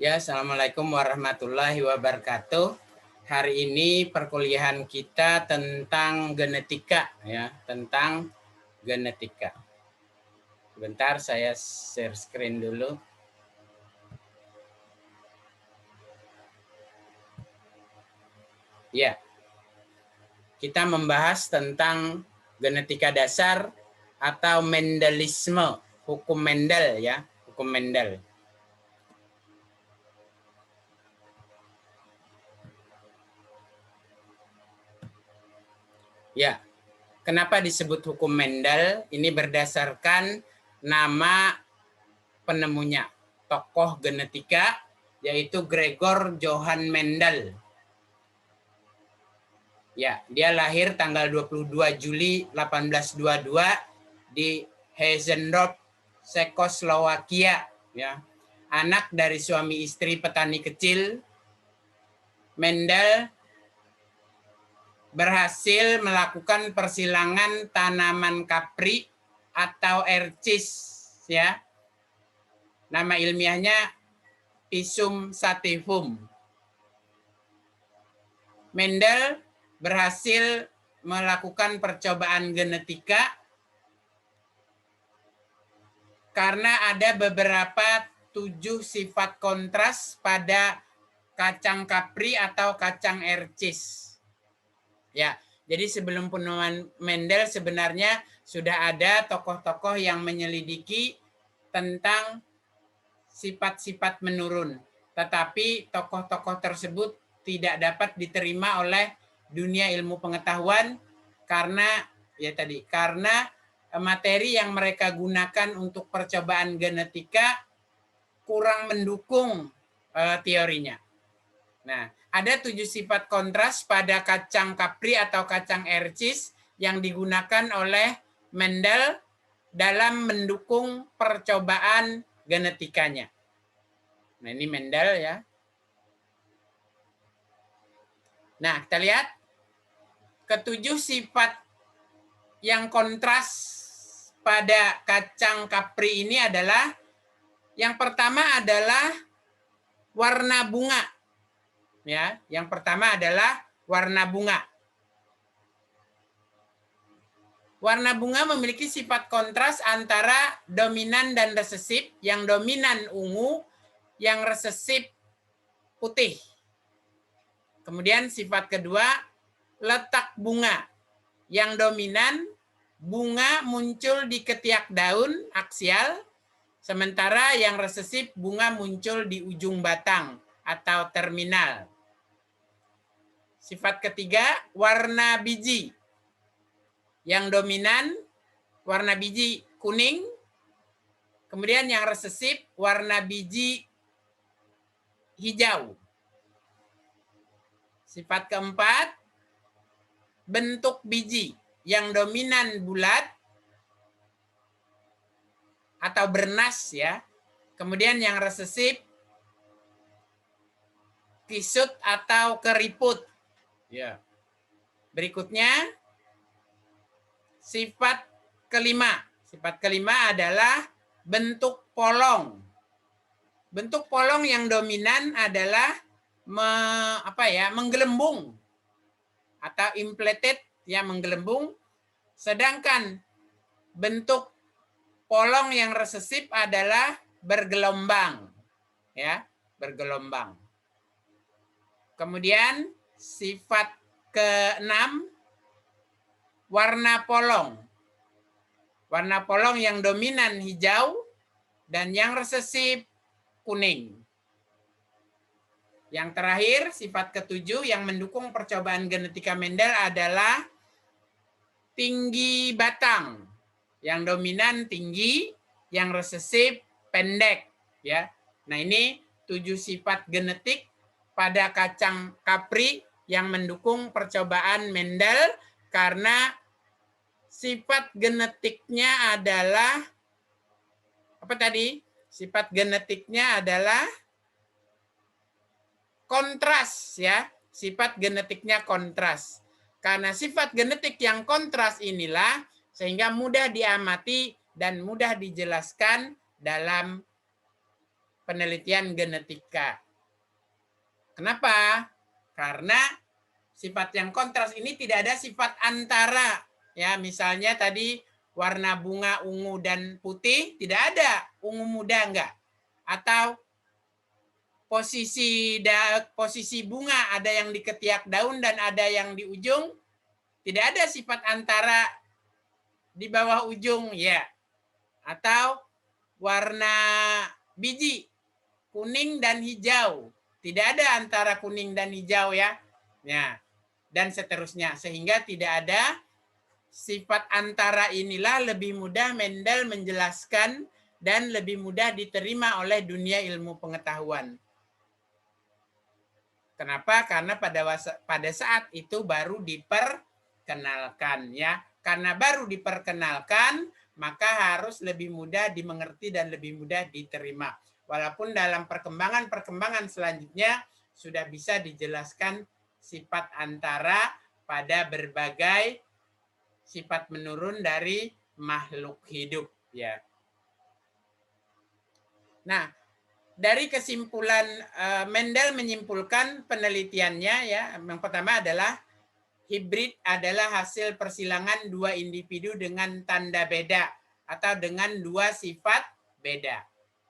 Ya, Assalamualaikum warahmatullahi wabarakatuh. Hari ini perkuliahan kita tentang genetika, ya, tentang genetika. Bentar, saya share screen dulu. Ya, kita membahas tentang genetika dasar atau Mendelisme, hukum Mendel, ya, hukum Mendel. Ya, kenapa disebut hukum Mendel? Ini berdasarkan nama penemunya, tokoh genetika, yaitu Gregor Johann Mendel. Ya, dia lahir tanggal 22 Juli 1822 di Heizendorf, Cekoslowakia. Ya, anak dari suami istri petani kecil. Mendel berhasil melakukan persilangan tanaman kapri atau ercis, ya. Nama ilmiahnya Pisum sativum. Mendel berhasil melakukan percobaan genetika karena ada beberapa 7 sifat kontras pada kacang kapri atau kacang ercis. Ya, jadi sebelum penemuan Mendel sebenarnya sudah ada tokoh-tokoh yang menyelidiki tentang sifat-sifat menurun. Tetapi tokoh-tokoh tersebut tidak dapat diterima oleh dunia ilmu pengetahuan karena materi yang mereka gunakan untuk percobaan genetika kurang mendukung teorinya. Nah, ada 7 sifat kontras pada kacang kapri atau kacang ercis yang digunakan oleh Mendel dalam mendukung percobaan genetikanya. Nah, ini Mendel, ya. Nah, kita lihat ketujuh sifat yang kontras pada kacang kapri ini adalah, yang pertama adalah warna bunga. Ya, yang pertama adalah warna bunga. Warna bunga memiliki sifat kontras antara dominan dan resesif. Yang dominan ungu, yang resesif putih. Kemudian sifat kedua, letak bunga. Yang dominan, bunga muncul di ketiak daun aksial, sementara yang resesif bunga muncul di ujung batang atau terminal. Sifat ketiga, warna biji. Yang dominan, warna biji kuning, kemudian yang resesif warna biji hijau. Sifat keempat, bentuk biji. Yang dominan bulat atau bernas, ya. Kemudian yang resesif kisut atau keriput. Ya. Berikutnya sifat kelima. Sifat kelima adalah bentuk polong. Bentuk polong yang dominan adalah menggelembung atau inflated, ya, menggelembung. Sedangkan bentuk polong yang resesif adalah bergelombang, ya, bergelombang. Kemudian sifat keenam, warna polong. Warna polong yang dominan hijau dan yang resesif kuning. Yang terakhir, sifat ketujuh yang mendukung percobaan genetika Mendel adalah tinggi batang. Yang dominan tinggi, yang resesif pendek, ya. Nah, ini 7 sifat genetik pada kacang kapri yang mendukung percobaan Mendel karena sifat genetiknya adalah apa tadi? Sifat genetiknya adalah kontras, ya. Sifat genetiknya kontras. Karena sifat genetik yang kontras inilah sehingga mudah diamati dan mudah dijelaskan dalam penelitian genetika. Kenapa? Karena sifat yang kontras ini tidak ada sifat antara. Ya, misalnya tadi warna bunga ungu dan putih, tidak ada ungu muda enggak. Atau posisi bunga ada yang di ketiak daun dan ada yang di ujung, tidak ada sifat antara di bawah ujung, ya. Atau warna biji kuning dan hijau, tidak ada antara kuning dan hijau, ya. Ya, dan seterusnya, sehingga tidak ada sifat antara. Inilah lebih mudah Mendel menjelaskan dan lebih mudah diterima oleh dunia ilmu pengetahuan. Kenapa? Karena pada saat itu baru diperkenalkan, ya. Karena baru diperkenalkan, maka harus lebih mudah dimengerti dan lebih mudah diterima. Walaupun dalam perkembangan selanjutnya sudah bisa dijelaskan sifat antara pada berbagai sifat menurun dari makhluk hidup, ya. Nah, dari kesimpulan Mendel menyimpulkan penelitiannya, ya, yang pertama adalah hibrid adalah hasil persilangan dua individu dengan tanda beda atau dengan dua sifat beda.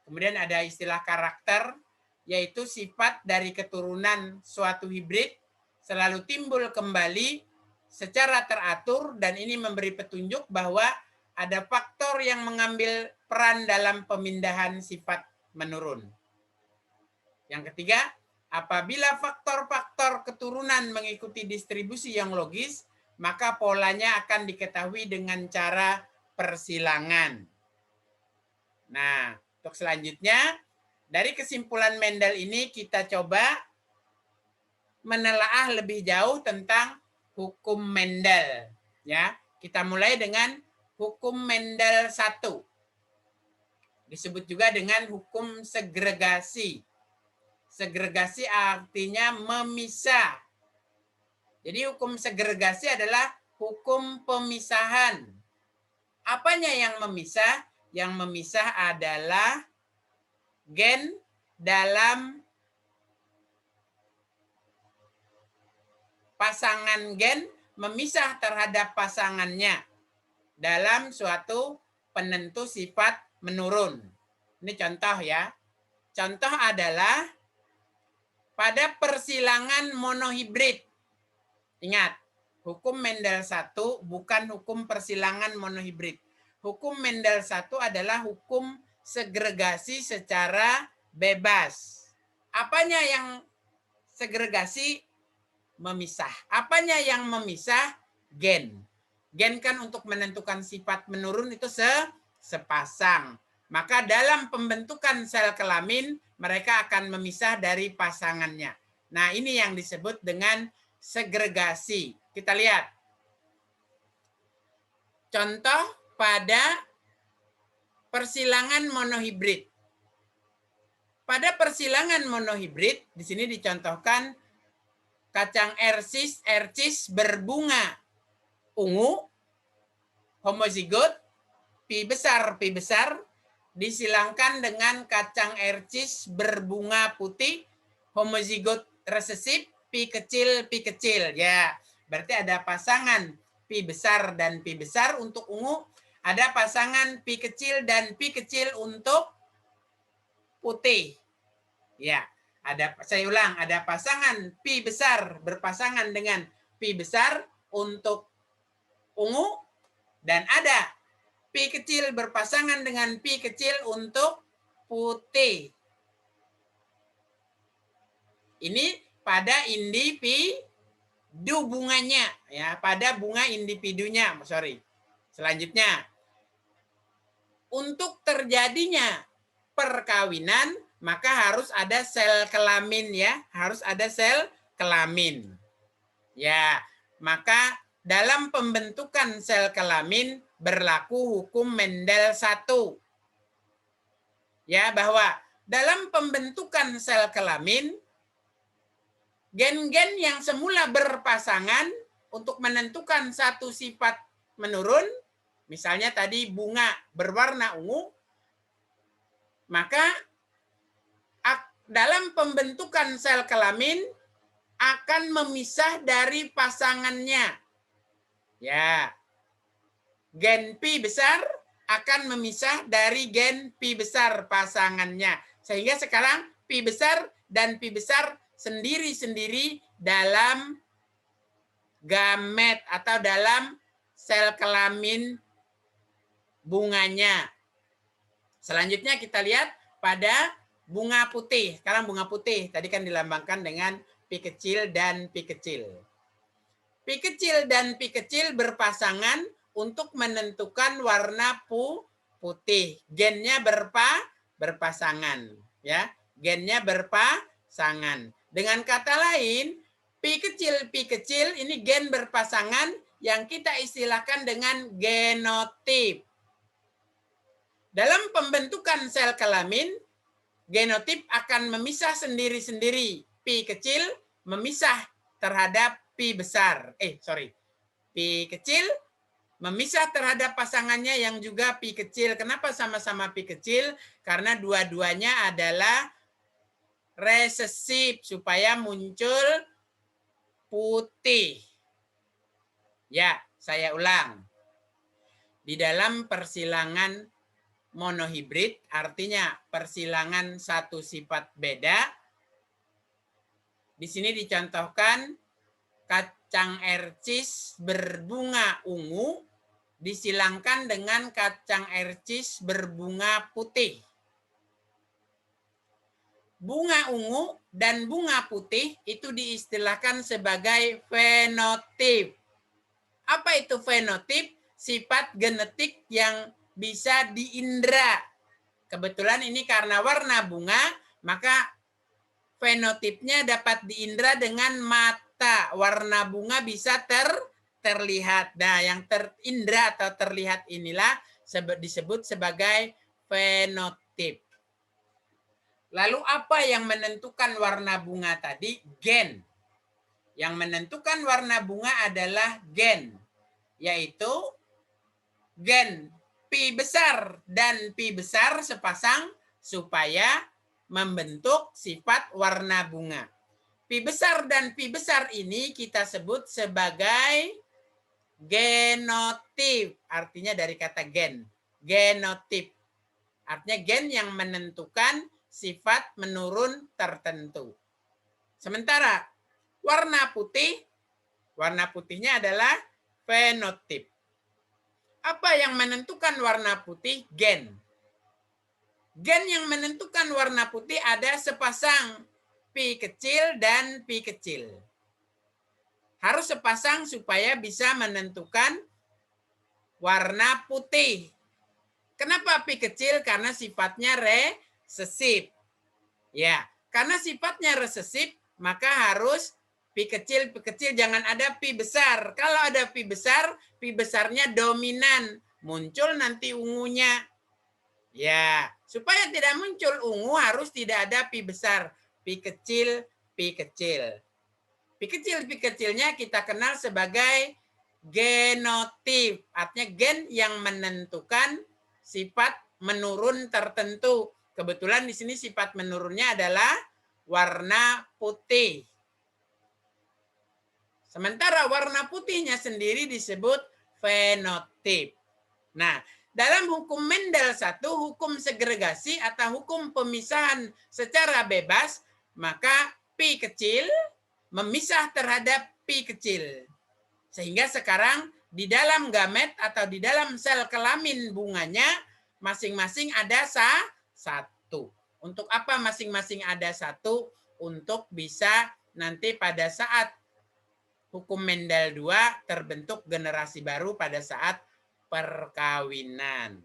Kemudian ada istilah karakter, yaitu sifat dari keturunan suatu hibrid selalu timbul kembali secara teratur, dan ini memberi petunjuk bahwa ada faktor yang mengambil peran dalam pemindahan sifat menurun. Yang ketiga, apabila faktor-faktor keturunan mengikuti distribusi yang logis, maka polanya akan diketahui dengan cara persilangan. Nah, untuk selanjutnya, dari kesimpulan Mendel ini kita coba menelaah lebih jauh tentang hukum Mendel. Ya, kita mulai dengan hukum Mendel 1. Disebut juga dengan hukum segregasi. Segregasi artinya memisah. Jadi hukum segregasi adalah hukum pemisahan. Apanya yang memisah? Yang memisah adalah gen dalam pasangan gen memisah terhadap pasangannya dalam suatu penentu sifat menurun. Ini contoh, ya. Contoh adalah pada persilangan monohibrid. Ingat, hukum Mendel 1 bukan hukum persilangan monohibrid. Hukum Mendel 1 adalah hukum segregasi secara bebas. Apanya yang segregasi? Memisah. Apanya yang memisah? Gen. Gen kan untuk menentukan sifat menurun itu sepasang. Maka dalam pembentukan sel kelamin, mereka akan memisah dari pasangannya. Nah, ini yang disebut dengan segregasi. Kita lihat. Contoh pada persilangan monohibrid. Pada persilangan monohibrid, di sini dicontohkan kacang ercis berbunga ungu, homozigot, pi besar, disilangkan dengan kacang ercis berbunga putih, homozigot resesif, pi kecil, ya. Berarti ada pasangan pi besar dan pi besar untuk ungu, ada pasangan pi kecil dan pi kecil untuk putih. Ya, saya ulang, ada pasangan pi besar berpasangan dengan pi besar untuk ungu, dan ada pi kecil berpasangan dengan pi kecil untuk putih. Ini pada individu bunganya, ya, pada bunga individunya, sorry. Selanjutnya, untuk terjadinya perkawinan, maka harus ada sel kelamin, ya, harus ada sel kelamin. Ya, maka dalam pembentukan sel kelamin berlaku hukum Mendel 1. Ya, bahwa dalam pembentukan sel kelamin, gen-gen yang semula berpasangan untuk menentukan satu sifat menurun, misalnya tadi bunga berwarna ungu, maka dalam pembentukan sel kelamin akan memisah dari pasangannya. Ya, gen Pi besar akan memisah dari gen Pi besar pasangannya. Sehingga sekarang Pi besar dan Pi besar sendiri-sendiri dalam gamet atau dalam sel kelamin bunganya. Selanjutnya kita lihat pada bunga putih. Sekarang bunga putih tadi kan dilambangkan dengan Pi kecil dan Pi kecil. Pi kecil dan Pi kecil berpasangan untuk menentukan warna putih. Gennya berpasangan, ya. Gennya berpasangan. Dengan kata lain, Pi kecil ini gen berpasangan yang kita istilahkan dengan genotip. Dalam pembentukan sel kelamin, genotip akan memisah sendiri-sendiri. Pi kecil memisah terhadap Pi besar. Pi kecil memisah terhadap pasangannya yang juga Pi kecil. Kenapa sama-sama Pi kecil? Karena dua-duanya adalah resesif supaya muncul putih. Ya, saya ulang. Di dalam persilangan monohibrid, artinya persilangan satu sifat beda. Di sini dicontohkan kacang ercis berbunga ungu disilangkan dengan kacang ercis berbunga putih. Bunga ungu dan bunga putih itu diistilahkan sebagai fenotip. Apa itu fenotip? Sifat genetik yang bisa diindra. Kebetulan ini karena warna bunga, maka fenotipnya dapat diindra dengan mata. Warna bunga bisa terlihat. Nah, yang terindra atau terlihat inilah disebut sebagai fenotip. Lalu apa yang menentukan warna bunga tadi? Gen. Yang menentukan warna bunga adalah gen, yaitu gen Pi besar dan Pi besar sepasang supaya membentuk sifat warna bunga. Pi besar dan Pi besar ini kita sebut sebagai genotip. Artinya dari kata gen. Genotip. Artinya gen yang menentukan sifat menurun tertentu. Sementara warna putihnya adalah fenotip. Apa yang menentukan warna putih? Gen. Gen yang menentukan warna putih ada sepasang Pi kecil dan Pi kecil. Harus sepasang supaya bisa menentukan warna putih. Kenapa Pi kecil? Karena sifatnya resesif. Ya, karena sifatnya resesif, maka harus Pi kecil, jangan ada Pi besar. Kalau ada Pi besar, Pi besarnya dominan. Muncul nanti ungunya. Ya, supaya tidak muncul ungu harus tidak ada Pi besar. Pi kecil, Pi kecil. Pi kecilnya kita kenal sebagai genotip. Artinya gen yang menentukan sifat menurun tertentu. Kebetulan di sini sifat menurunnya adalah warna putih. Sementara warna putihnya sendiri disebut fenotip. Nah, dalam hukum Mendel 1, hukum segregasi atau hukum pemisahan secara bebas, maka Pi kecil memisah terhadap Pi kecil. Sehingga sekarang di dalam gamet atau di dalam sel kelamin bunganya masing-masing ada satu. Untuk apa masing-masing ada satu? Untuk bisa nanti pada saat hukum Mendel 2 terbentuk generasi baru pada saat perkawinan.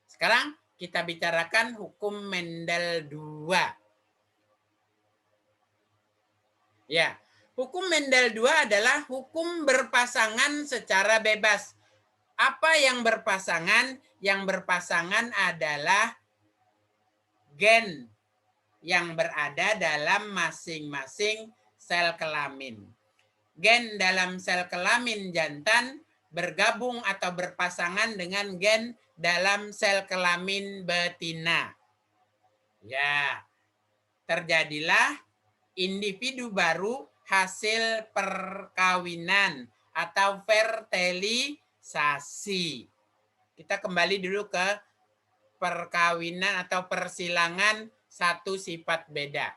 Sekarang kita bicarakan hukum Mendel 2. Ya, hukum Mendel 2 adalah hukum berpasangan secara bebas. Apa yang berpasangan? Yang berpasangan adalah gen yang berada dalam masing-masing sel kelamin. Gen dalam sel kelamin jantan bergabung atau berpasangan dengan gen dalam sel kelamin betina. Ya. terjadilah individu baru hasil perkawinan atau fertilisasi. Kita kembali dulu ke perkawinan atau persilangan satu sifat beda.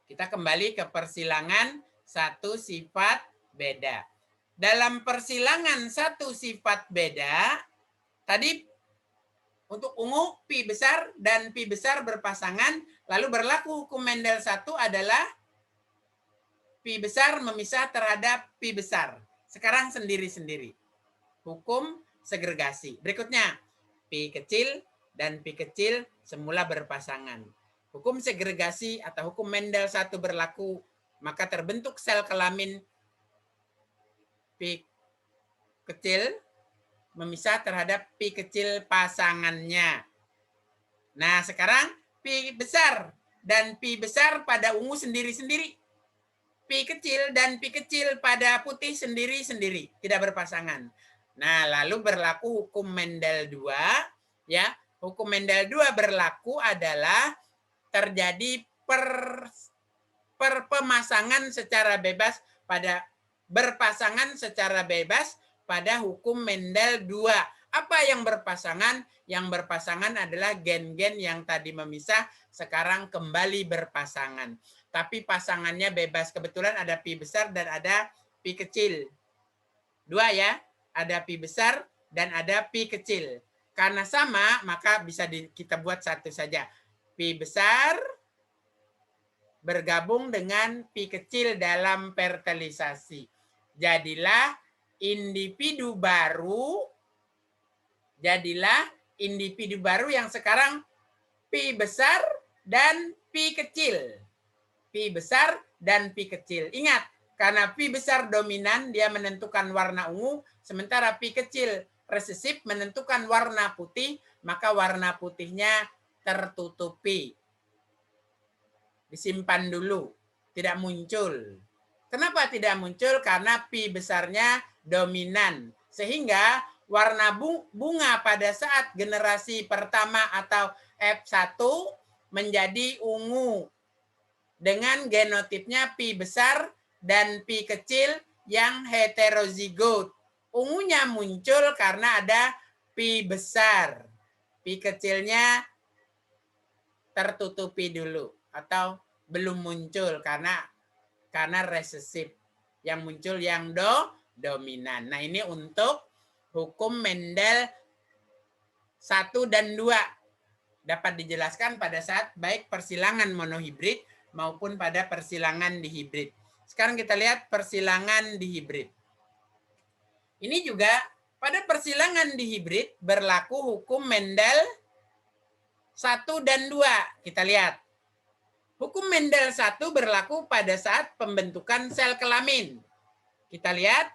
Kita kembali ke persilangan satu sifat beda. Dalam persilangan satu sifat beda, tadi untuk ungu pi besar dan pi besar berpasangan, lalu berlaku hukum Mendel 1 adalah pi besar memisah terhadap pi besar. Sekarang sendiri-sendiri. Hukum segregasi. Berikutnya, pi kecil dan pi kecil semula berpasangan. Hukum segregasi atau hukum Mendel 1 berlaku, maka terbentuk sel kelamin pi kecil memisah terhadap pi kecil pasangannya. Nah, sekarang pi besar dan pi besar pada ungu sendiri-sendiri. Pi kecil dan pi kecil pada putih sendiri-sendiri, tidak berpasangan. Nah, lalu berlaku hukum Mendel 2, ya. Hukum Mendel 2 berlaku adalah terjadi pemasangan secara bebas pada berpasangan secara bebas pada hukum Mendel 2. Apa yang berpasangan? Yang berpasangan adalah gen-gen yang tadi memisah sekarang kembali berpasangan. Tapi pasangannya bebas. Kebetulan ada pi besar dan ada pi kecil. 2 ya. Ada pi besar dan ada pi kecil. Karena sama, maka bisa kita buat satu saja. Pi besar bergabung dengan pi kecil dalam fertilisasi. Jadilah individu baru yang sekarang pi besar dan pi kecil. Pi besar dan pi kecil. Ingat, karena pi besar dominan, dia menentukan warna ungu, sementara pi kecil resesif menentukan warna putih, maka warna putihnya tertutupi. Disimpan dulu, tidak muncul. Kenapa tidak muncul? Karena pi besarnya dominan. Sehingga warna bunga pada saat generasi pertama atau F1 menjadi ungu dengan genotipnya pi besar dan pi kecil yang heterozigot. Ungunya muncul karena ada pi besar. Pi kecilnya tertutupi dulu atau belum muncul karena resesif. Yang muncul yang dominan. Nah, ini untuk hukum Mendel 1 dan 2 dapat dijelaskan pada saat baik persilangan monohibrid maupun pada persilangan dihibrid. Sekarang kita lihat persilangan dihibrid. Ini juga pada persilangan dihibrid berlaku hukum Mendel 1 dan 2. Kita lihat. Hukum Mendel 1 berlaku pada saat pembentukan sel kelamin. Kita lihat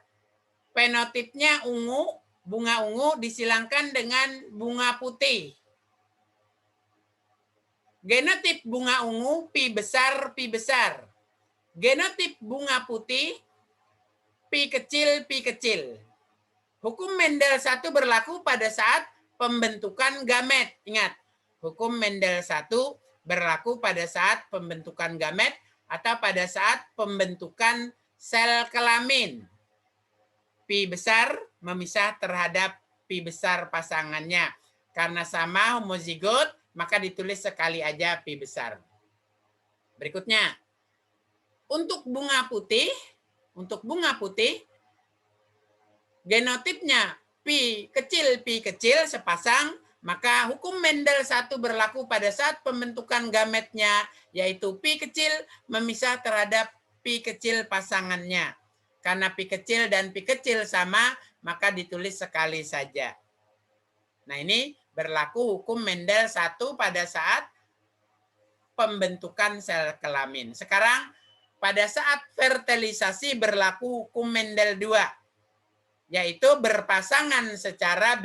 fenotipnya ungu, bunga ungu disilangkan dengan bunga putih. Genotip bunga ungu pi besar, pi besar. Genotip bunga putih pi kecil, pi kecil. Hukum Mendel 1 berlaku pada saat pembentukan gamet. Ingat, hukum Mendel 1 berlaku pada saat pembentukan gamet atau pada saat pembentukan sel kelamin. Pi besar memisah terhadap pi besar pasangannya. Karena sama homozigot, maka ditulis sekali aja pi besar. Berikutnya, untuk bunga putih, genotipnya pi kecil sepasang, maka hukum Mendel 1 berlaku pada saat pembentukan gametnya, yaitu pi kecil memisah terhadap pi kecil pasangannya. Karena pi kecil dan pi kecil sama, maka ditulis sekali saja. Nah, ini berlaku hukum Mendel 1 pada saat pembentukan sel kelamin. Sekarang, pada saat fertilisasi berlaku hukum Mendel 2, yaitu berpasangan secara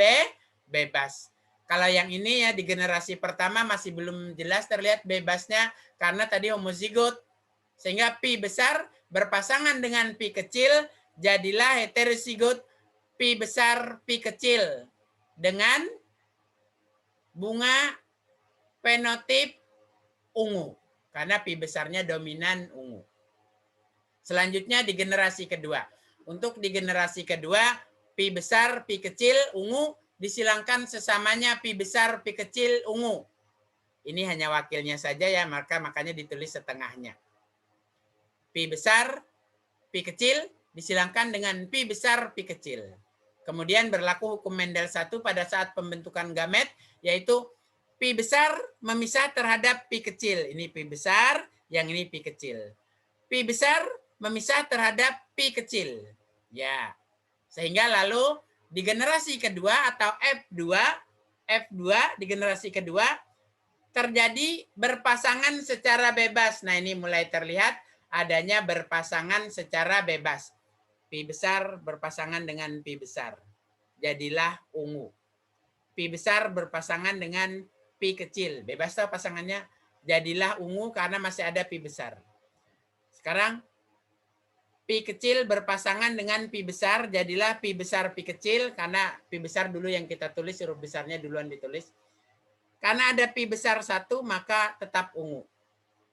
bebas. Kalau yang ini ya di generasi pertama masih belum jelas terlihat bebasnya karena tadi homozigot. Sehingga pi besar berpasangan dengan pi kecil, jadilah heterozigot pi besar, pi kecil dengan bunga fenotip ungu. Karena pi besarnya dominan ungu. Selanjutnya di generasi kedua. Untuk di generasi kedua, pi besar, pi kecil, ungu, disilangkan sesamanya pi besar, pi kecil, ungu. Ini hanya wakilnya saja ya, makanya ditulis setengahnya. Pi besar, pi kecil, disilangkan dengan pi besar, pi kecil. Kemudian berlaku hukum Mendel 1 pada saat pembentukan gamet, yaitu pi besar memisah terhadap pi kecil. Ini pi besar, yang ini pi kecil. Pi besar memisah terhadap pi kecil. Ya. Sehingga lalu di generasi kedua atau F2 di generasi kedua terjadi berpasangan secara bebas. Nah, ini mulai terlihat adanya berpasangan secara bebas. Pi besar berpasangan dengan pi besar. Jadilah ungu. Pi besar berpasangan dengan pi kecil. Bebas tahu pasangannya. Jadilah ungu karena masih ada pi besar. Sekarang pi kecil berpasangan dengan pi besar. Jadilah pi besar pi kecil. Karena pi besar dulu yang kita tulis. Huruf besarnya duluan ditulis. Karena ada pi besar 1 maka tetap ungu.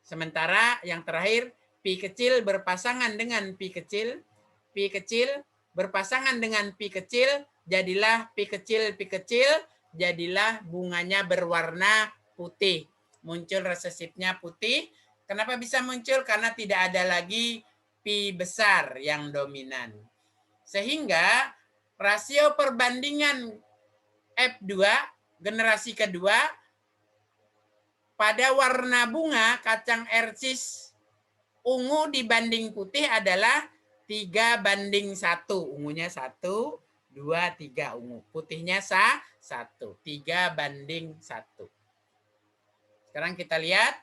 Sementara yang terakhir pi kecil berpasangan dengan pi kecil berpasangan dengan pi kecil, jadilah pi kecil, jadilah bunganya berwarna putih. Muncul resesifnya putih. Kenapa bisa muncul? Karena tidak ada lagi pi besar yang dominan. Sehingga rasio perbandingan F2 generasi kedua pada warna bunga kacang ercis ungu dibanding putih adalah 3:1. Ungunya 1, 2, 3 ungu. Putihnya 1. 3:1. Sekarang kita lihat.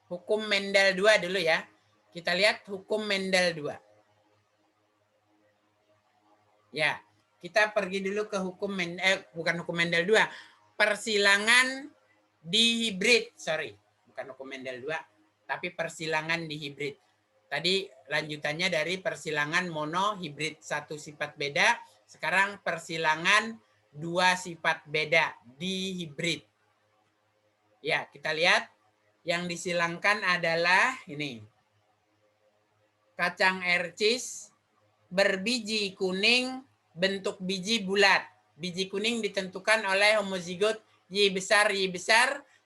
Hukum Mendel 2 dulu ya. Kita lihat hukum Mendel 2. Ya, kita pergi dulu ke hukum bukan hukum Mendel 2. Persilangan dihibrid, bukan hukum Mendel 2, tapi persilangan dihibrid. Tadi lanjutannya dari persilangan mono hibrid 1 sifat beda, sekarang persilangan 2 sifat beda dihibrid. Ya, kita lihat yang disilangkan adalah ini. Kacang ercis berbiji kuning, bentuk biji bulat. Biji kuning ditentukan oleh homozigot Y besar,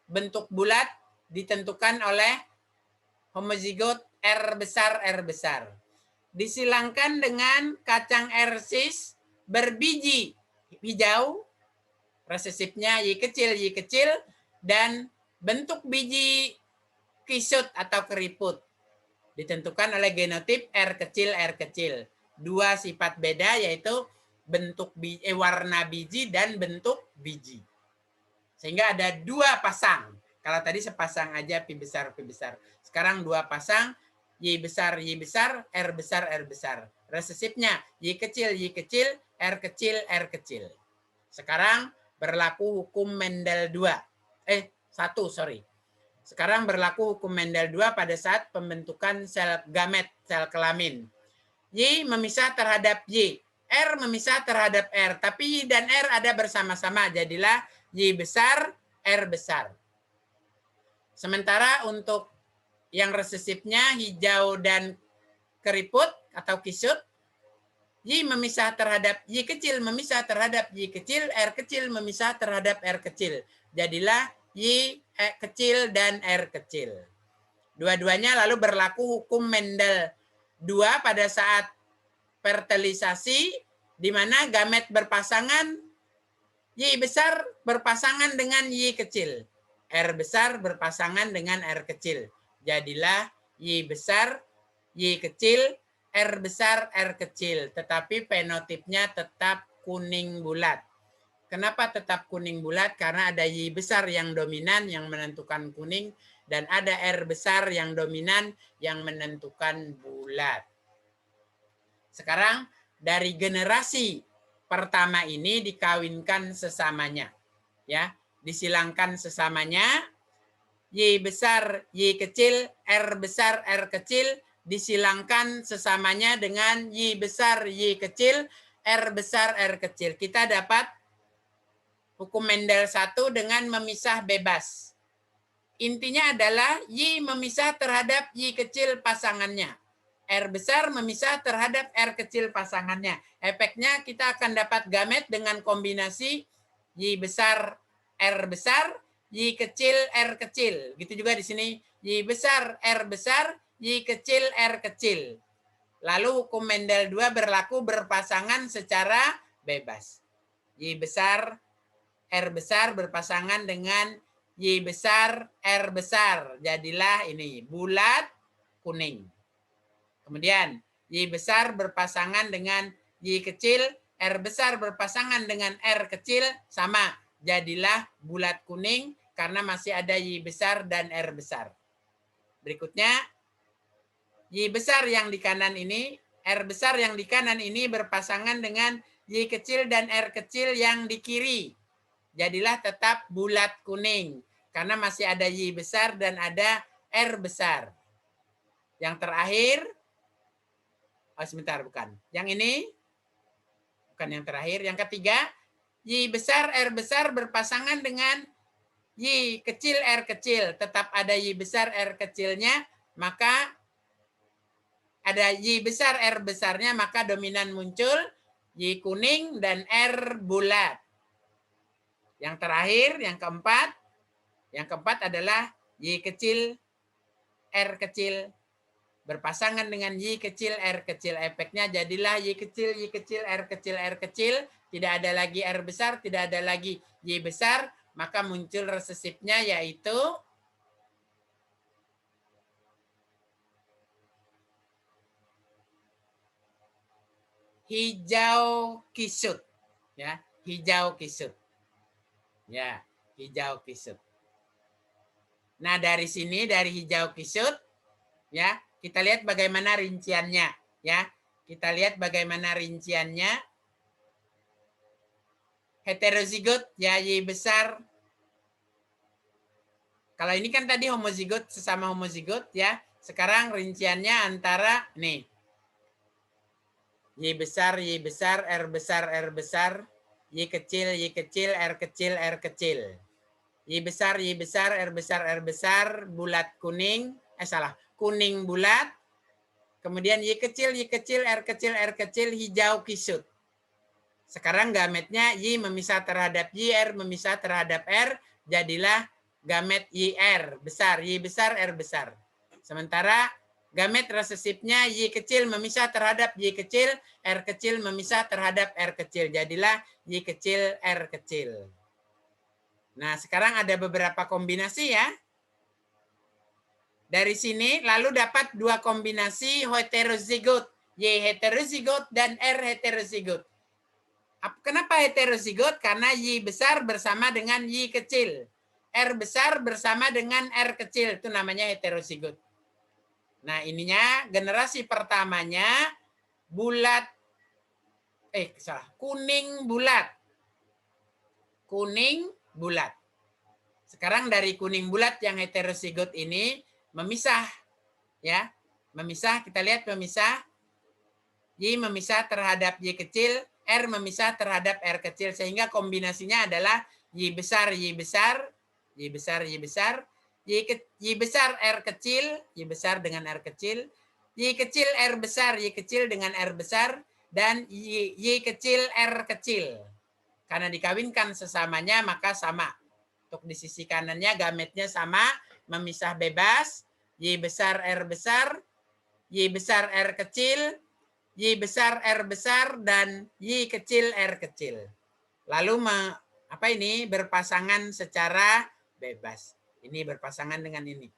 bentuk bulat ditentukan oleh homozigot R besar. Disilangkan dengan kacang ercis berbiji hijau, resesifnya Y kecil, dan bentuk biji kisut atau keriput. Ditentukan oleh genotip R kecil. 2 sifat beda yaitu bentuk warna biji dan bentuk biji. Sehingga ada 2 pasang. Kalau tadi sepasang aja pi besar. Sekarang 2 pasang Y besar, R besar. Resesifnya Y kecil, R kecil. Sekarang berlaku hukum Mendel 2. 1. Sekarang berlaku hukum Mendel 2 pada saat pembentukan sel gamet, sel kelamin. Y memisah terhadap Y, R memisah terhadap R, tapi Y dan R ada bersama-sama, jadilah Y besar, R besar. Sementara untuk yang resesifnya hijau dan keriput atau kisut, Y memisah terhadap Y kecil, memisah terhadap Y kecil, R kecil memisah terhadap R kecil. Jadilah Y kecil dan R kecil. Dua-duanya lalu berlaku hukum Mendel 2 pada saat fertilisasi, di mana gamet berpasangan, Y besar berpasangan dengan Y kecil. R besar berpasangan dengan R kecil. Jadilah Y besar, Y kecil, R besar, R kecil. Tetapi fenotipnya tetap kuning bulat. Kenapa tetap kuning bulat? Karena ada Y besar yang dominan yang menentukan kuning, dan ada R besar yang dominan yang menentukan bulat. Sekarang dari generasi pertama ini dikawinkan sesamanya. Ya, disilangkan sesamanya. Y besar, Y kecil, R besar, R kecil disilangkan sesamanya dengan Y besar, Y kecil, R besar, R kecil. Kita dapat Hukum Mendel 1 dengan memisah bebas. Intinya adalah Y memisah terhadap Y kecil pasangannya. R besar memisah terhadap R kecil pasangannya. Efeknya kita akan dapat gamet dengan kombinasi Y besar, R besar, Y kecil, R kecil. Gitu juga di sini. Y besar, R besar, Y kecil, R kecil. Lalu hukum Mendel 2 berlaku berpasangan secara bebas. Y besar, R besar berpasangan dengan Y besar, R besar. Jadilah ini bulat kuning. Kemudian Y besar berpasangan dengan Y kecil, R besar berpasangan dengan R kecil, sama. Jadilah bulat kuning karena masih ada Y besar dan R besar. Berikutnya, Y besar yang di kanan ini, R besar yang di kanan ini berpasangan dengan Y kecil dan R kecil yang di kiri. Jadilah tetap bulat kuning karena masih ada Y besar dan ada R besar. Yang terakhir, oh sebentar, bukan. Yang ini, bukan yang terakhir. Yang ketiga, Y besar, R besar berpasangan dengan Y kecil, R kecil. Tetap ada Y besar, R kecilnya, maka ada Y besar, R besarnya, maka dominan muncul Y kuning dan R bulat. Yang terakhir, yang keempat adalah Y kecil, R kecil berpasangan dengan Y kecil, R kecil. Efeknya jadilah Y kecil, Y kecil, R kecil, R kecil. Tidak ada lagi R besar, tidak ada lagi Y besar. Maka muncul resesifnya yaitu hijau kisut. Ya, hijau kisut. Ya, hijau kisut. Nah, dari sini, dari hijau kisut, ya, kita lihat bagaimana rinciannya. Ya, kita lihat bagaimana rinciannya. Heterozigot, ya, Y besar. Kalau ini kan tadi homozigot, sesama homozigot, ya. Sekarang rinciannya antara, nih, Y besar, Y besar, R besar, R besar, Y kecil, Y kecil, R kecil, R kecil. Y besar, Y besar, R besar, R besar, bulat kuning, kuning bulat. Kemudian Y kecil, Y kecil, R kecil, R kecil, hijau kisut. Sekarang gametnya Y memisah terhadap Y, R memisah terhadap R, jadilah gamet YR besar, Y besar, R besar. Sementara gamet resesifnya Y kecil memisah terhadap Y kecil, R kecil memisah terhadap R kecil. Jadilah Y kecil, R kecil. Nah, sekarang ada beberapa kombinasi ya. Dari sini lalu dapat dua kombinasi heterozigot. Y heterozigot dan R heterozigot. Kenapa heterozigot? Karena Y besar bersama dengan Y kecil. R besar bersama dengan R kecil. Itu namanya heterozigot. Nah, ininya generasi pertamanya bulat. Kuning bulat. Kuning bulat. Sekarang dari kuning bulat yang heterozigot ini memisah, ya, memisah. Kita lihat memisah. Y memisah terhadap Y kecil, R memisah terhadap R kecil, sehingga kombinasinya adalah Y besar, Y besar, Y besar, Y besar, Y besar R kecil, Y besar dengan R kecil, Y kecil R besar, Y kecil dengan R besar, dan Y kecil R kecil. Karena dikawinkan sesamanya maka sama. Untuk di sisi kanannya gametnya sama, memisah bebas, Y besar R besar, Y besar R kecil, Y besar R besar, dan Y kecil R kecil. Lalu berpasangan secara bebas. Ini berpasangan dengan ini.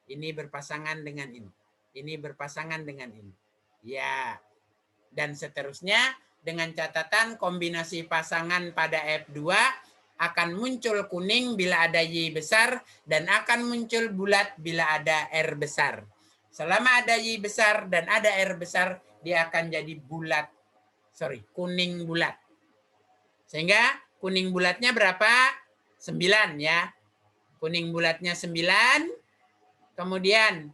Ini berpasangan dengan ini. Ini berpasangan dengan ini. Ya. Dan seterusnya dengan catatan kombinasi pasangan pada F2 akan muncul kuning bila ada Y besar dan akan muncul bulat bila ada R besar. Selama ada Y besar dan ada R besar, dia akan jadi kuning bulat. Sehingga kuning bulatnya berapa? 9 ya. Kuning bulatnya 9. Kemudian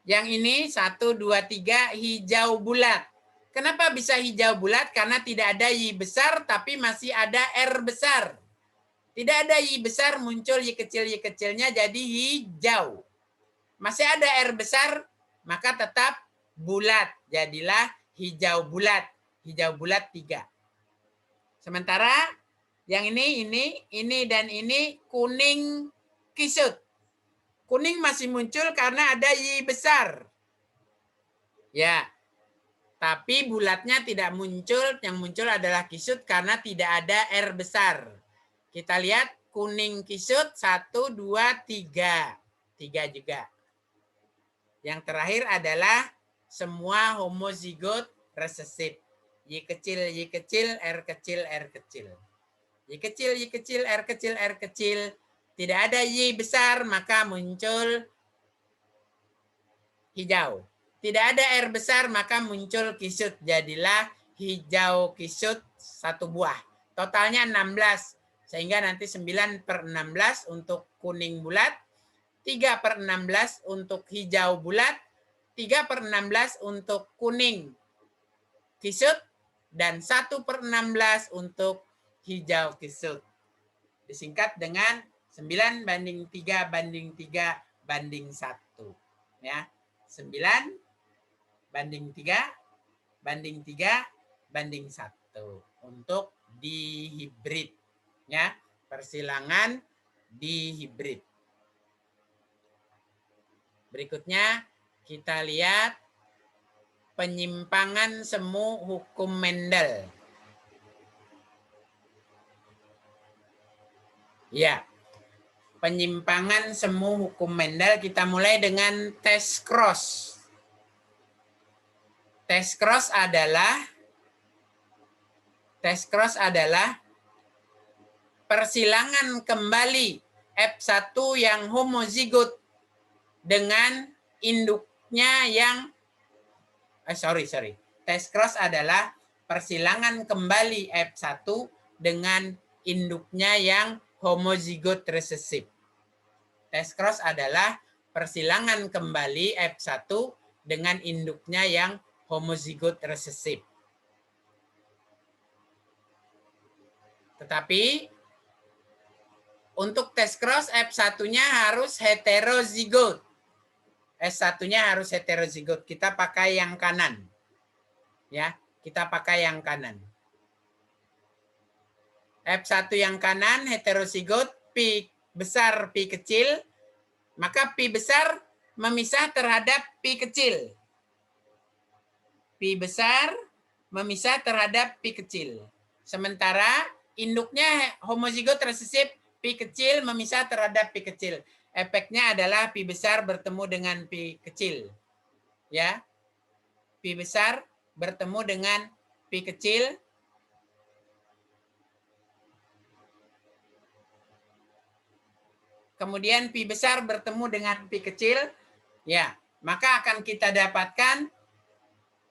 yang ini 1, 2, 3 hijau bulat. Kenapa bisa hijau bulat? Karena tidak ada Y besar, tapi masih ada R besar. Tidak ada Y besar, muncul Y kecilnya jadi hijau. Masih ada R besar, maka tetap bulat. Jadilah hijau bulat. Hijau bulat 3. Sementara yang ini, dan ini kuning kisut. Kuning masih muncul karena ada Y besar. Ya, tapi bulatnya tidak muncul, yang muncul adalah kisut karena tidak ada R besar. Kita lihat kuning kisut 1, 2, 3. 3 juga. Yang terakhir adalah semua homozigot resesif. Y kecil, R kecil, R kecil. Y kecil, R kecil, R kecil. Tidak ada Y besar, maka muncul hijau. Tidak ada R besar, maka muncul kisut. Jadilah hijau kisut 1 buah. Totalnya 16. Sehingga nanti 9/16 untuk kuning bulat, 3/16 untuk hijau bulat, 3/16 untuk kuning kisut, dan 1/16 untuk hijau kisut. Disingkat dengan 9:3:3:1. Ya. 9:3:3:1 untuk dihibrid, ya, persilangan dihibrid. Berikutnya kita lihat penyimpangan semu hukum Mendel. Ya, penyimpangan semu hukum Mendel, kita mulai dengan tes cross. Tes cross adalah persilangan kembali F1 yang homozigot dengan induknya yang Tes cross adalah persilangan kembali F1 dengan induknya yang homozigot resesif. Tes cross adalah persilangan kembali F1 dengan induknya yang homozigot resesif. Tetapi untuk tes cross F1-nya harus heterozigot. S1-nya harus heterozigot. Kita pakai yang kanan. Ya, kita pakai yang kanan. F1 yang kanan heterozigot, pi besar, pi kecil, maka pi besar memisah terhadap pi kecil. Pi besar memisah terhadap pi kecil. Sementara induknya homozigot resesif, pi kecil memisah terhadap pi kecil. Efeknya adalah pi besar bertemu dengan pi kecil. Ya. Pi besar bertemu dengan pi kecil. Kemudian pi besar bertemu dengan pi kecil. Ya, maka akan kita dapatkan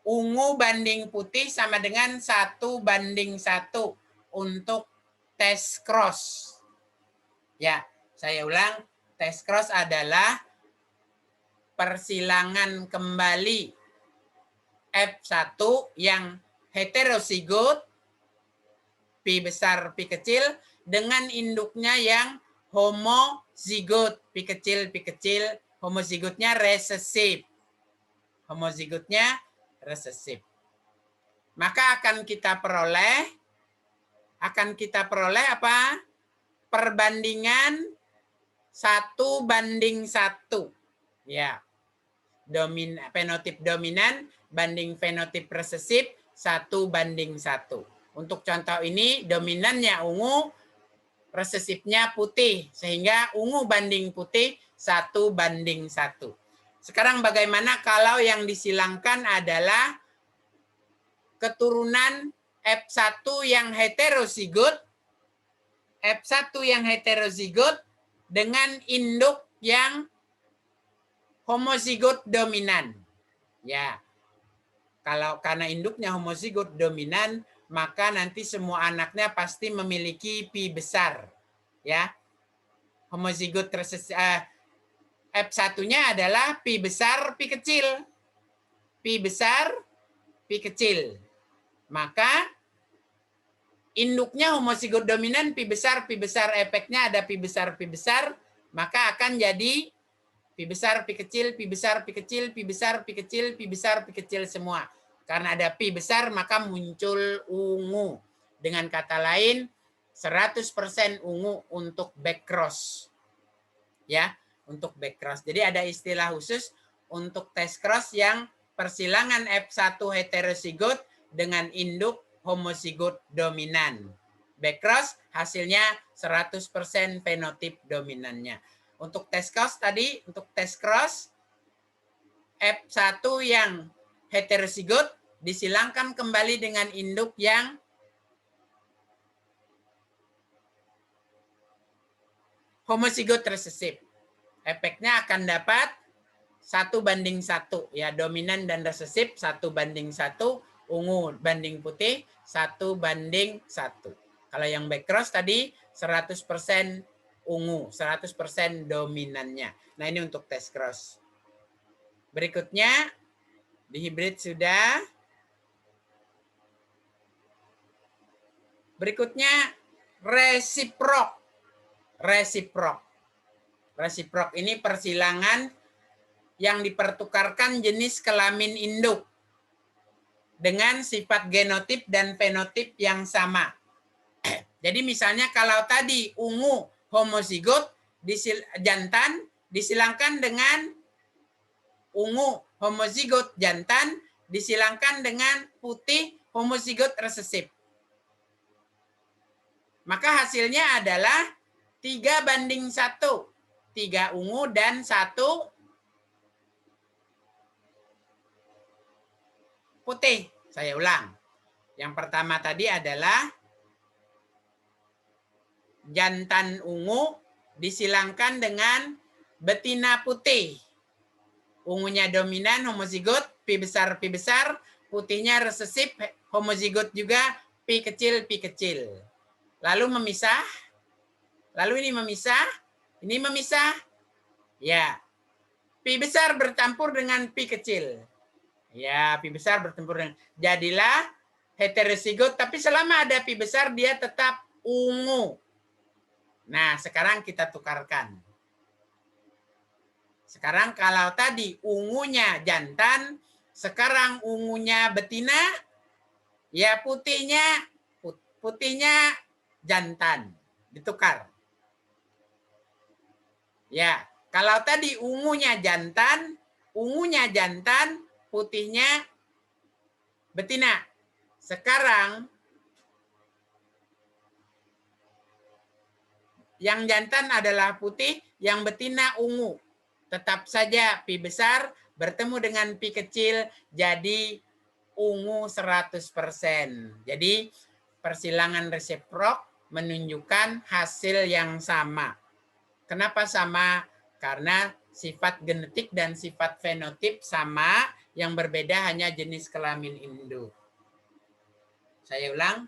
ungu banding putih sama dengan 1:1 untuk tes cross. Ya, saya ulang. Tes cross adalah persilangan kembali F1 yang heterozigot, pi besar, pi kecil, dengan induknya yang homozigot, pi kecil, homozigotnya resesif. Homozigotnya resesif. Maka akan kita peroleh apa? Perbandingan 1:1. Ya. Fenotip dominan banding fenotip resesif 1:1. Untuk contoh ini dominannya ungu, resesifnya putih, sehingga ungu banding putih 1:1. Sekarang bagaimana kalau yang disilangkan adalah keturunan F1 yang heterozigot, dengan induk yang homozigot dominan. Ya. Kalau karena induknya homozigot dominan, maka nanti semua anaknya pasti memiliki pi besar. Ya. Homozigot F1-nya adalah pi besar, pi kecil. Pi besar, pi kecil. Maka induknya homozigot dominan pi besar, efeknya ada pi besar, maka akan jadi pi besar, pi kecil, pi besar, pi kecil, pi besar, pi kecil, pi besar, pi kecil semua. Karena ada pi besar, maka muncul ungu. Dengan kata lain, 100% ungu untuk back cross. Ya, untuk back cross. Jadi ada istilah khusus untuk test cross yang persilangan F1 heterozigot dengan induk homozigot dominan. Back cross hasilnya 100% fenotip dominannya. Untuk test cross tadi, untuk test cross F1 yang heterozigot disilangkan kembali dengan induk yang homozigot resesif. Efeknya akan dapat 1:1 ya, dominan dan resesif 1:1, ungu banding putih 1:1. Kalau yang back cross tadi 100% ungu, 100% dominannya. Nah, ini untuk test cross. Berikutnya di hibrid sudah. Berikutnya resiprok. Resiprok ini persilangan yang dipertukarkan jenis kelamin induk dengan sifat genotip dan fenotip yang sama. Jadi misalnya kalau tadi ungu homozigot jantan disilangkan dengan ungu homozigot jantan disilangkan dengan putih homozigot resesif. Maka hasilnya adalah 3:1. 3 ungu dan 1 putih. Saya ulang. Yang pertama tadi adalah jantan ungu disilangkan dengan betina putih. Ungunya dominan homozigot, pi besar, putihnya resesif, homozigot juga, pi kecil. Lalu memisah. Lalu ini memisah. Ya. Pi besar bercampur dengan pi kecil. Ya, pi besar bercampur dengan. Jadilah heterozigot, tapi selama ada pi besar dia tetap ungu. Nah, sekarang kita tukarkan. Sekarang kalau tadi ungunya jantan, sekarang ungunya betina, ya putihnya jantan. Ditukar. Ya, kalau tadi ungunya jantan, putihnya betina. Sekarang yang jantan adalah putih, yang betina ungu. Tetap saja pi besar bertemu dengan pi kecil jadi ungu 100%. Jadi persilangan resiprok menunjukkan hasil yang sama. Kenapa sama? Karena sifat genetik dan sifat fenotip sama, yang berbeda hanya jenis kelamin induk. Saya ulang.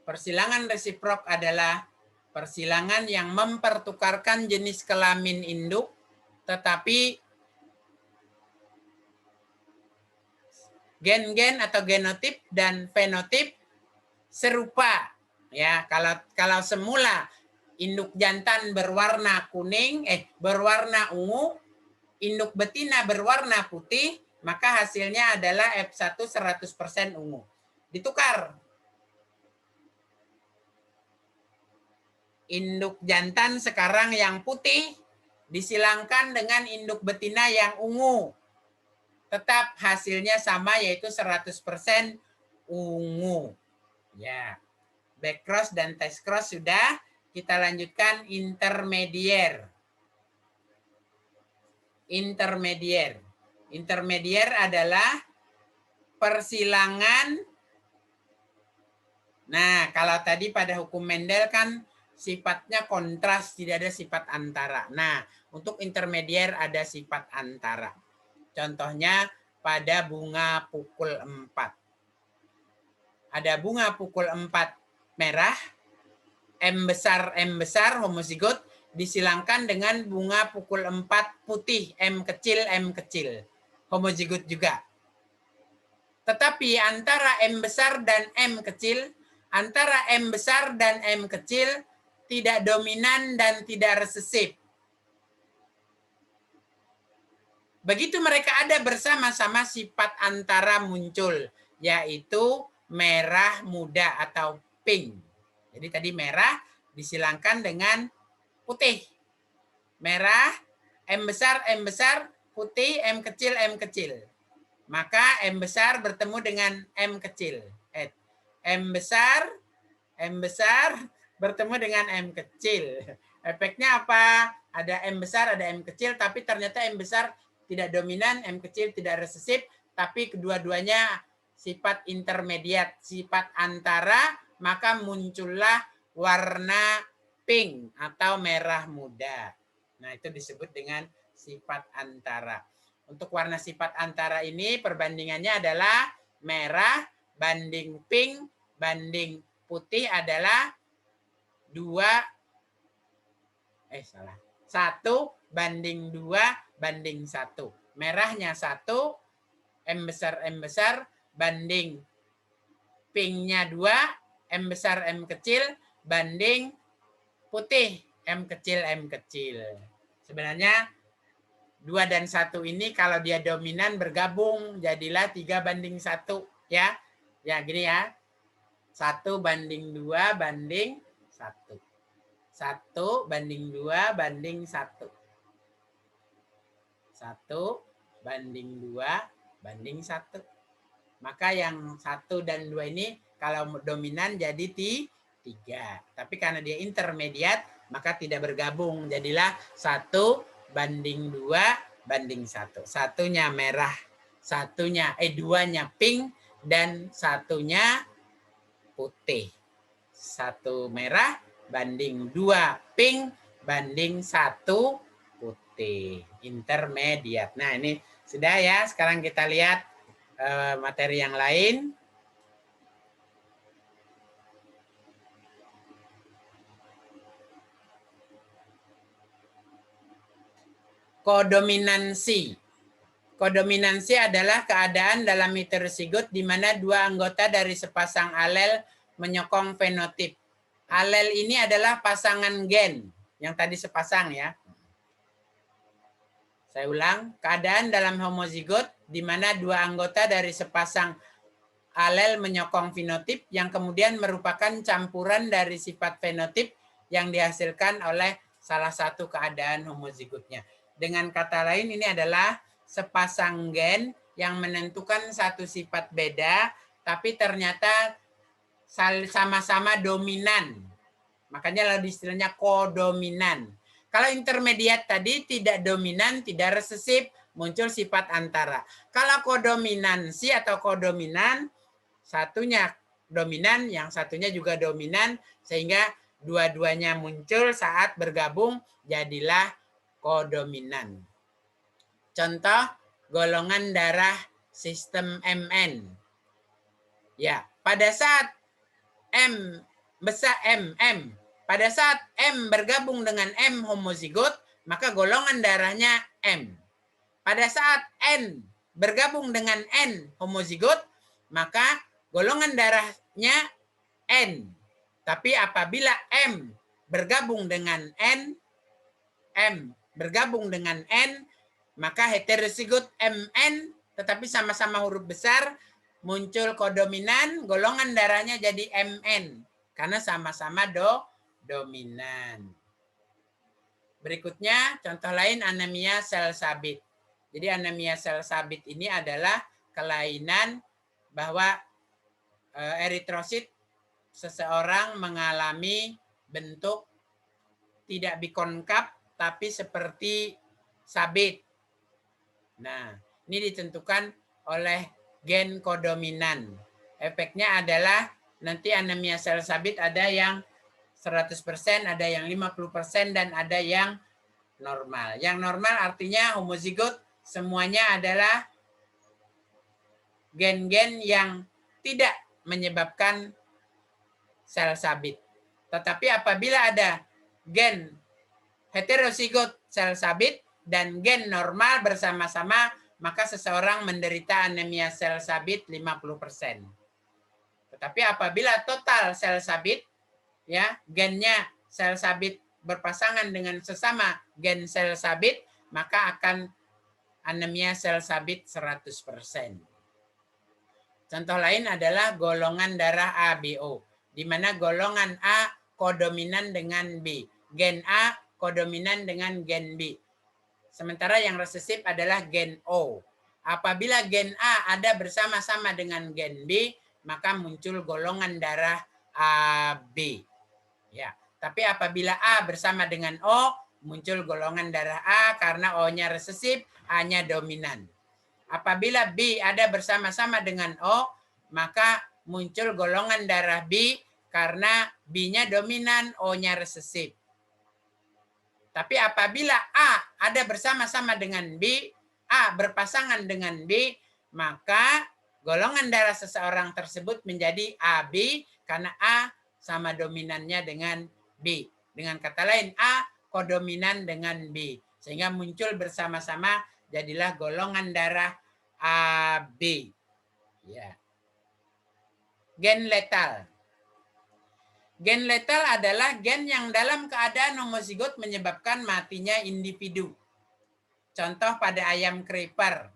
Persilangan resiprok adalah persilangan yang mempertukarkan jenis kelamin induk, tetapi gen-gen atau genotip dan fenotip serupa. Ya, kalau semula induk jantan berwarna kuning, berwarna ungu, induk betina berwarna putih, maka hasilnya adalah F1 100% ungu. Ditukar. Induk jantan sekarang yang putih disilangkan dengan induk betina yang ungu. Tetap hasilnya sama, yaitu 100% ungu. Ya. Back cross dan test cross sudah. Kita lanjutkan intermedier. Intermedier adalah persilangan. Nah, kalau tadi pada hukum Mendel kan sifatnya kontras, tidak ada sifat antara. Nah, untuk intermedier ada sifat antara. Contohnya pada bunga pukul 4. Ada bunga pukul 4 merah, M besar homozigot disilangkan dengan bunga pukul 4 putih, M kecil, homozigot juga. Tetapi antara M besar dan M kecil, antara M besar dan M kecil tidak dominan dan tidak resesif. Begitu mereka ada bersama-sama, sifat antara muncul, yaitu merah muda atau pink. Jadi tadi merah disilangkan dengan putih. Merah, M besar, putih, M kecil. Maka M besar bertemu dengan M kecil. M besar bertemu dengan M kecil. Efeknya apa? Ada M besar, ada M kecil, tapi ternyata M besar tidak dominan, M kecil tidak resesif, tapi kedua-duanya sifat intermediat, sifat antara, maka muncullah warna pink atau merah muda. Nah, itu disebut dengan sifat antara. Untuk warna sifat antara ini perbandingannya adalah merah banding pink banding putih adalah 1 banding 2 banding 1. Merahnya 1, M besar banding pinknya 2, M besar M kecil banding putih M kecil. Sebenarnya 2 dan 1 ini kalau dia dominan bergabung jadilah 3 banding 1 ya. Ya gini ya. 1 banding 2 banding 1. 1 banding 2 banding 1. 1 banding 2 banding 1. Maka yang 1 dan 2 ini kalau dominan jadi 3. Tapi karena dia intermediat maka tidak bergabung. Jadilah 1 banding 2 banding 1. Satunya merah, duanya pink, dan satunya putih. 1 merah banding 2 pink banding 1 putih. Intermediat. Nah ini sudah ya. Sekarang kita lihat materi yang lain. Kodominansi. Kodominansi adalah keadaan dalam heterozigot di mana 2 anggota dari sepasang alel menyokong fenotip. Alel ini adalah pasangan gen yang tadi sepasang ya. Saya ulang, keadaan dalam homozigot di mana 2 anggota dari sepasang alel menyokong fenotip yang kemudian merupakan campuran dari sifat fenotip yang dihasilkan oleh salah satu keadaan homozigotnya. Dengan kata lain ini adalah sepasang gen yang menentukan satu sifat beda, tapi ternyata sama-sama dominan. Makanya lalu istilahnya kodominan. Kalau intermediat tadi tidak dominan, tidak resesif, muncul sifat antara. Kalau kodominansi atau kodominan, satunya dominan, yang satunya juga dominan, sehingga dua-duanya muncul saat bergabung, jadilah kodominan. Contoh, golongan darah sistem MN. Ya, pada saat M besar pada saat M bergabung dengan M homozigot, maka golongan darahnya M. Pada saat N bergabung dengan N homozigot, maka golongan darahnya N. Tapi apabila M bergabung dengan N, maka heterozigot MN tetapi sama-sama huruf besar, muncul kodominan, golongan darahnya jadi MN karena sama-sama dominan. Berikutnya contoh lain anemia sel sabit. Jadi anemia sel sabit ini adalah kelainan bahwa eritrosit seseorang mengalami bentuk tidak bikonkap tapi seperti sabit. Nah, ini ditentukan oleh gen kodominan. Efeknya adalah nanti anemia sel sabit ada yang 100%, ada yang 50%, dan ada yang normal. Yang normal artinya homozigot semuanya adalah gen-gen yang tidak menyebabkan sel sabit. Tetapi apabila ada gen heterozigot sel sabit dan gen normal bersama-sama, maka seseorang menderita anemia sel sabit 50%. Tetapi apabila total sel sabit, ya, gennya sel sabit berpasangan dengan sesama gen sel sabit, maka akan anemia sel sabit 100%. Contoh lain adalah golongan darah ABO, di mana golongan A kodominan dengan B, gen A kodominan dengan gen B. Sementara yang resesif adalah gen O. Apabila gen A ada bersama-sama dengan gen B, maka muncul golongan darah AB. Ya, tapi apabila A bersama dengan O, muncul golongan darah A karena O-nya resesif, A-nya dominan. Apabila B ada bersama-sama dengan O, maka muncul golongan darah B karena B-nya dominan, O-nya resesif. Tapi apabila A ada bersama-sama dengan B, A berpasangan dengan B, maka golongan darah seseorang tersebut menjadi AB karena A sama dominannya dengan B. Dengan kata lain, A kodominan dengan B. Sehingga muncul bersama-sama jadilah golongan darah AB. Ya. Gen letal. Gen letal adalah gen yang dalam keadaan homozigot menyebabkan matinya individu. Contoh pada ayam creeper.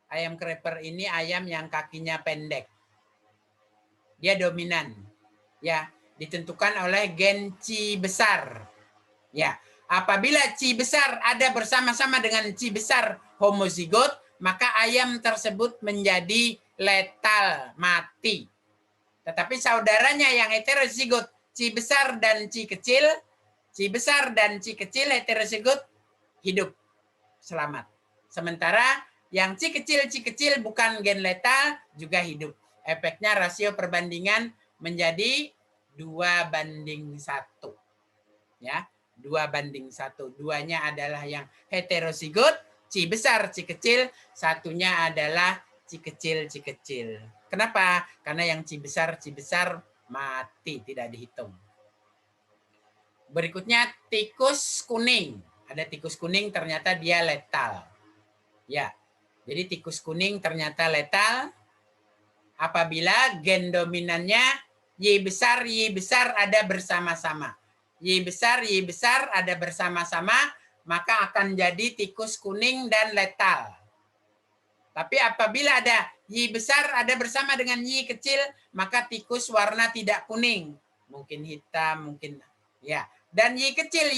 Ayam creeper ini ayam yang kakinya pendek. Dia dominan. Ya, ditentukan oleh gen Ci besar. Ya, apabila Ci besar ada bersama-sama dengan Ci besar homozigot, maka ayam tersebut menjadi letal, mati. Tetapi saudaranya yang heterozigot, Ci besar dan Ci kecil heterozigot hidup, selamat. Sementara yang Ci kecil bukan gen letal juga hidup. Efeknya rasio perbandingan menjadi 2:1. Ya, 2:1. Duanya adalah yang heterozigot, Ci besar, Ci kecil, satunya adalah Ci kecil. Kenapa? Karena yang Ci besar mati, tidak dihitung. Berikutnya tikus kuning. Ada tikus kuning ternyata dia letal. Ya, jadi tikus kuning ternyata letal apabila gen dominannya Y besar ada bersama-sama. Y besar ada bersama-sama, maka akan jadi tikus kuning dan letal. Tapi apabila ada Y besar ada bersama dengan Y kecil, maka tikus warna tidak kuning. Mungkin hitam, mungkin ya. Dan Y kecil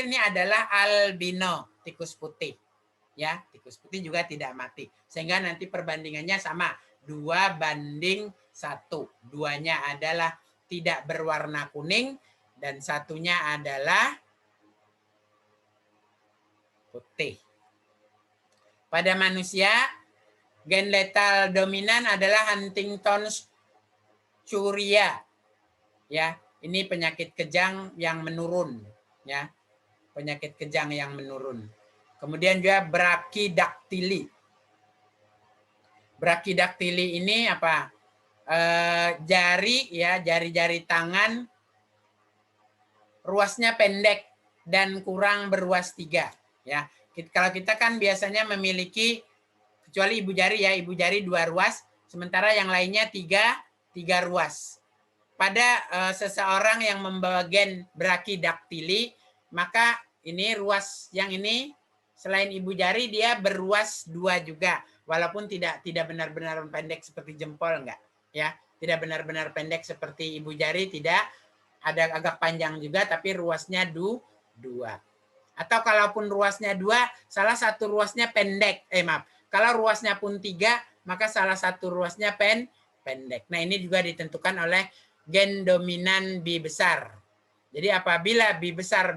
ini adalah albino, tikus putih. Ya, tikus putih juga tidak mati. Sehingga nanti perbandingannya sama, 2:1. Duanya adalah tidak berwarna kuning dan satunya adalah putih. Pada manusia, gen letal dominan adalah Huntington's chorea. Ya, ini penyakit kejang yang menurun, ya. Penyakit kejang yang menurun. Kemudian juga brachidaktili. Brachidaktili ini apa? Jari-jari tangan ruasnya pendek dan kurang beruas 3. Ya, kalau kita kan biasanya memiliki, kecuali ibu jari 2 ruas, sementara yang lainnya 3 ruas. Pada seseorang yang membawa gen brachidaktili, maka ini ruas yang ini selain ibu jari dia beruas 2 juga, walaupun tidak benar-benar pendek seperti jempol, enggak. Ya, tidak benar-benar pendek seperti ibu jari, tidak, ada agak panjang juga tapi ruasnya 2. Atau kalaupun ruasnya 2, salah satu ruasnya pendek. Kalau ruasnya pun 3, maka salah satu ruasnya pendek. Nah, ini juga ditentukan oleh gen dominan B besar. Jadi apabila B besar,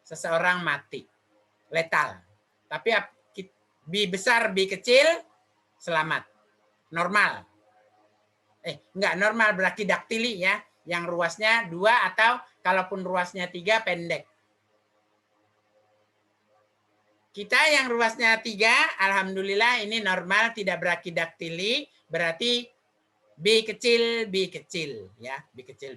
seseorang mati. Letal. Tapi B besar, B kecil, selamat. Normal. Enggak normal, brachidaktili ya. Yang ruasnya 2 atau kalaupun ruasnya 3, pendek. Kita yang ruasnya 3, alhamdulillah ini normal, tidak brachidaktili, berarti B kecil, ya, B kecil.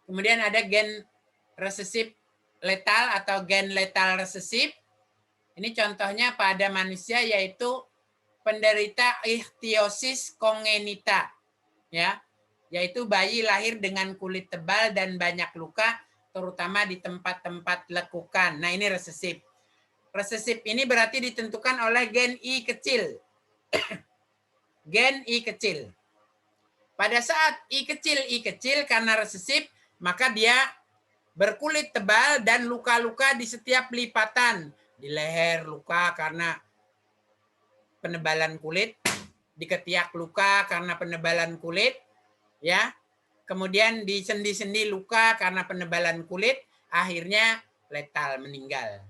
Kemudian ada gen resesif letal atau gen letal resesif. Ini contohnya pada manusia yaitu penderita ichthyosis congenita, ya, yaitu bayi lahir dengan kulit tebal dan banyak luka, terutama di tempat-tempat lekukan. Nah, ini resesif. Resesif ini berarti ditentukan oleh gen I kecil. Gen I kecil. Pada saat I kecil karena resesif, maka dia berkulit tebal dan luka-luka di setiap lipatan. Di leher luka karena penebalan kulit, di ketiak luka karena penebalan kulit, ya. Kemudian di sendi-sendi luka karena penebalan kulit, akhirnya letal, meninggal.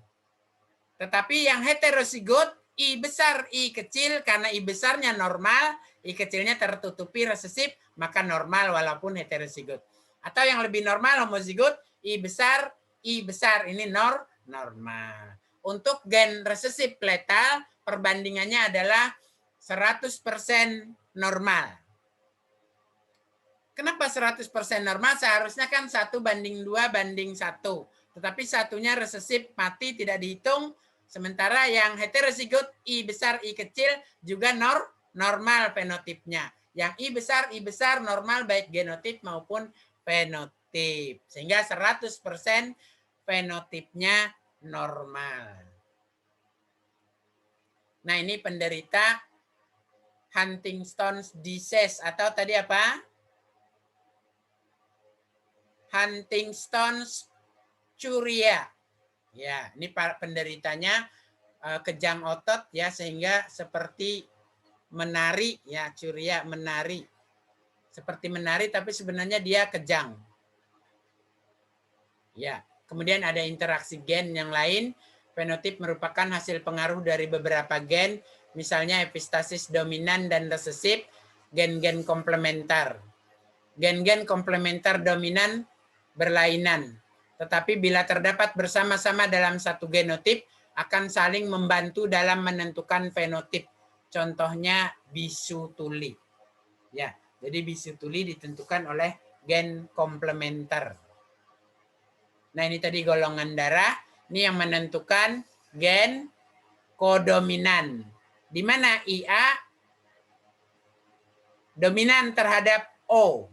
Tetapi yang heterozigot, I besar, I kecil, karena I besarnya normal, I kecilnya tertutupi resesif, maka normal walaupun heterozigot. Atau yang lebih normal, homozigot, I besar, ini normal. Untuk gen resesif letal, perbandingannya adalah 100% normal. Kenapa 100% normal? Seharusnya kan 1:2:1. Tetapi satunya resesif mati tidak dihitung. Sementara yang heterozigot I besar, I kecil juga normal fenotipnya. Yang I besar normal baik genotip maupun fenotip. Sehingga 100% fenotipnya normal. Nah, ini penderita Huntington's disease atau tadi apa? Huntington's chorea. Ya, ini penderitanya kejang otot ya sehingga seperti menari ya, chorea menari. Seperti menari tapi sebenarnya dia kejang. Ya, kemudian ada interaksi gen yang lain. Fenotip merupakan hasil pengaruh dari beberapa gen, misalnya epistasis dominan dan resesif, gen-gen komplementer. Gen-gen komplementer dominan berlainan. Tetapi bila terdapat bersama-sama dalam satu genotip, akan saling membantu dalam menentukan fenotip. Contohnya bisu tuli. Ya, jadi bisu tuli ditentukan oleh gen komplementer. Nah, ini tadi golongan darah. Ini yang menentukan gen kodominan. Di mana IA dominan terhadap O.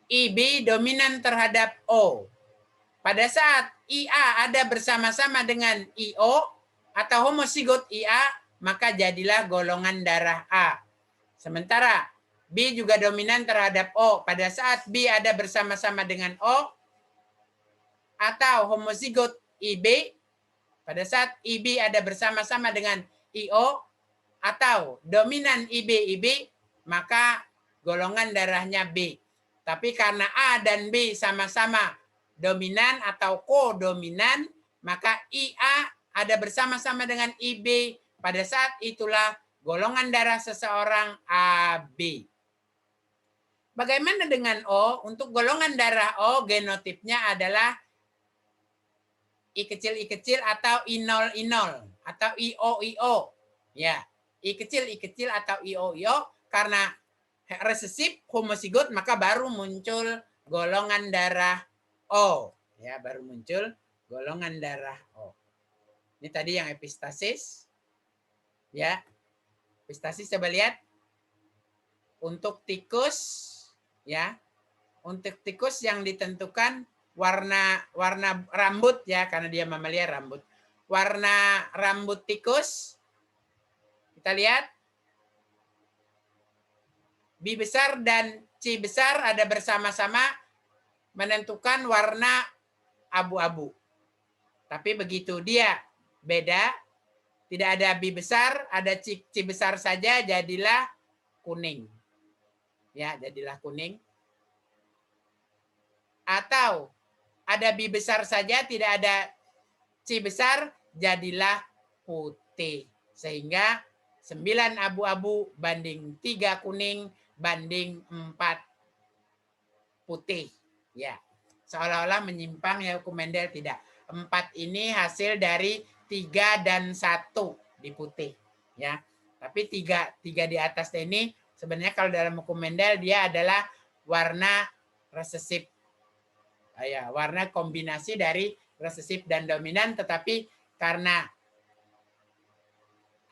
IB dominan terhadap O. Pada saat IA ada bersama-sama dengan IO atau homozigot IA, maka jadilah golongan darah A. Sementara B juga dominan terhadap O. Pada saat B ada bersama-sama dengan O atau homozigot IB, pada saat IB ada bersama-sama dengan IO atau dominan IB, maka golongan darahnya B. Tapi karena A dan B sama-sama dominan atau kodominan, maka IA ada bersama-sama dengan IB. Pada saat itulah golongan darah seseorang AB. Bagaimana dengan O? Untuk golongan darah O, genotipnya adalah I kecil atau I0 atau IO. Ya, I kecil atau IO karena resesif homozigot maka baru muncul golongan darah O. Ya, baru muncul golongan darah O. Ini tadi yang epistasis. Ya. Epistasis coba lihat. Untuk tikus ya. Untuk tikus yang ditentukan warna rambut ya karena dia mamalia rambut. Warna rambut tikus kita lihat B besar dan C besar ada bersama-sama menentukan warna abu-abu. Tapi begitu dia beda, tidak ada B besar, ada C besar saja, jadilah kuning. Ya, jadilah kuning. Atau ada B besar saja, tidak ada C besar, jadilah putih. Sehingga 9 abu-abu banding 3 kuning banding 4 putih. Ya, seolah-olah menyimpang ya hukum Mendel, tidak. 4 ini hasil dari 3 dan 1 di putih. Ya, tapi 3 di atas ini sebenarnya kalau dalam hukum Mendel dia adalah warna resesif. Ya, warna kombinasi dari resesif dan dominan, tetapi karena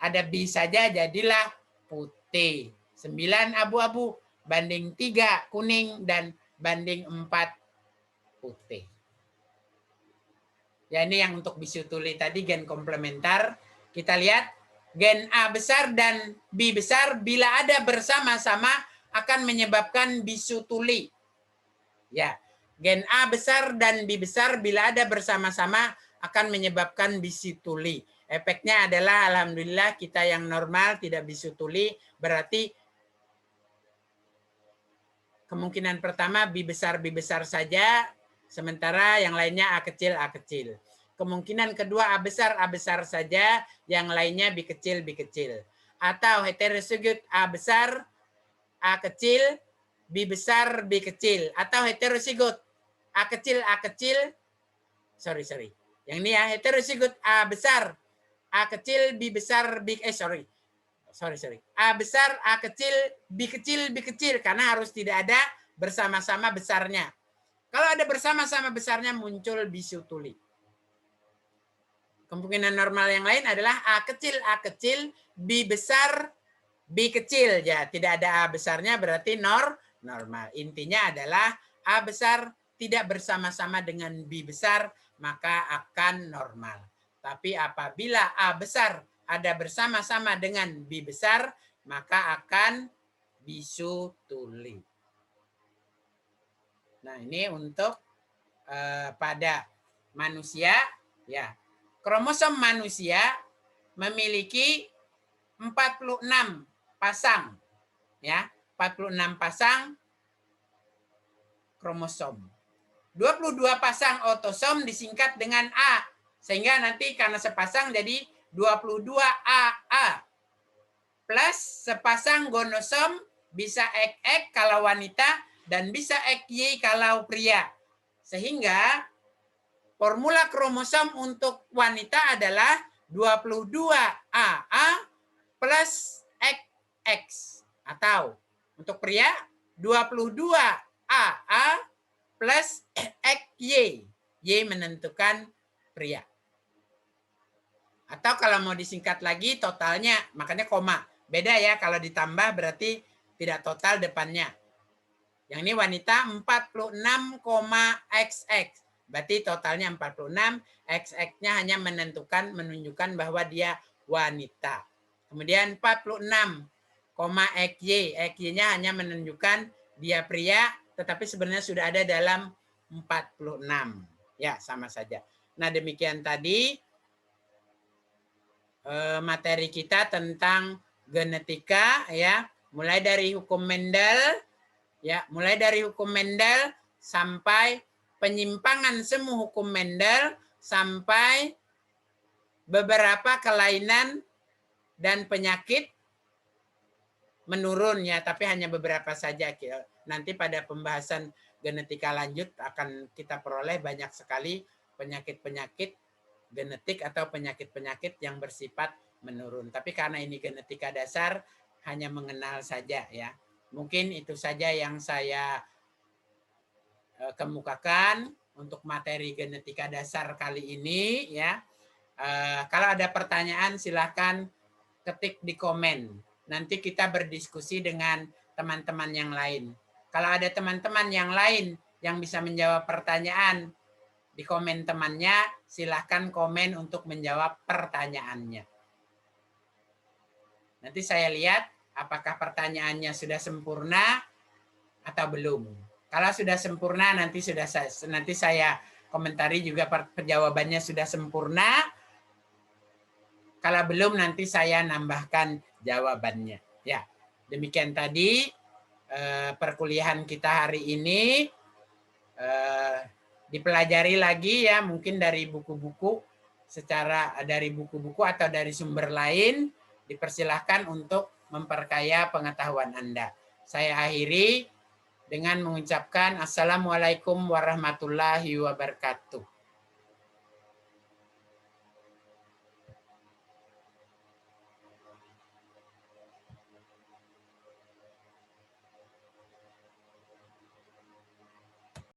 ada B saja jadilah putih. 9 abu-abu banding 3 kuning dan banding 4 putih. Ya, ini yang untuk bisu tuli tadi gen komplementer. Kita lihat gen A besar dan B besar bila ada bersama-sama akan menyebabkan bisu tuli. Ya, gen A besar dan B besar bila ada bersama-sama akan menyebabkan bisu tuli. Efeknya adalah alhamdulillah kita yang normal tidak bisu tuli, berarti kemungkinan pertama B besar saja, sementara yang lainnya A kecil. Kemungkinan kedua A besar saja, yang lainnya B kecil. Atau heterozigot A besar, A kecil, B besar, B kecil. Atau heterozigot A kecil. Sorry. Yang ini ya, heterozigot A besar, A kecil, B besar, sorry. A besar, A kecil, B kecil, karena harus tidak ada bersama-sama besarnya. Kalau ada bersama-sama besarnya muncul bisu tuli. Kemungkinan normal yang lain adalah A kecil, B besar, B kecil. Ya, tidak ada A besarnya berarti normal. Intinya adalah A besar tidak bersama-sama dengan B besar, maka akan normal. Tapi apabila A besar ada bersama-sama dengan B besar, maka akan bisu tuli. Nah, ini untuk pada manusia, ya. Kromosom manusia memiliki 46 pasang, ya, 46 pasang kromosom. 22 pasang otosom disingkat dengan A, sehingga nanti karena sepasang jadi 22 AA. Plus sepasang gonosom bisa XX kalau wanita dan bisa XY kalau pria. Sehingga formula kromosom untuk wanita adalah 22 AA plus XX. Atau untuk pria 22 AA plus XY. Y menentukan pria. Atau kalau mau disingkat lagi totalnya, makanya koma. Beda ya, kalau ditambah berarti tidak total depannya. Yang ini wanita 46,XX. Berarti totalnya 46, XX-nya hanya menunjukkan bahwa dia wanita. Kemudian 46,XY. XY-nya hanya menunjukkan dia pria, tetapi sebenarnya sudah ada dalam 46. Ya, sama saja. Nah, demikian tadi materi kita tentang genetika, ya. Mulai dari hukum Mendel, ya, sampai penyimpangan semu hukum Mendel sampai beberapa kelainan dan penyakit menurun, ya, tapi hanya beberapa saja. Nanti pada pembahasan genetika lanjut akan kita peroleh banyak sekali penyakit-penyakit genetik atau penyakit-penyakit yang bersifat menurun. Tapi karena ini genetika dasar, hanya mengenal saja, ya. Mungkin itu saja yang saya kemukakan untuk materi genetika dasar kali ini, ya. Kalau ada pertanyaan silahkan ketik di komen. Nanti kita berdiskusi dengan teman-teman yang lain. Kalau ada teman-teman yang lain yang bisa menjawab pertanyaan di komen temannya, silahkan komen untuk menjawab pertanyaannya. Nanti saya lihat apakah pertanyaannya sudah sempurna atau belum. Kalau sudah sempurna nanti saya komentari juga jawabannya sudah sempurna. Kalau belum nanti saya nambahkan jawabannya. Ya, demikian tadi perkuliahan kita hari ini. Dipelajari lagi, ya, mungkin dari buku-buku atau dari sumber lain. Dipersilahkan untuk memperkaya pengetahuan Anda. Saya akhiri dengan mengucapkan Assalamualaikum warahmatullahi wabarakatuh.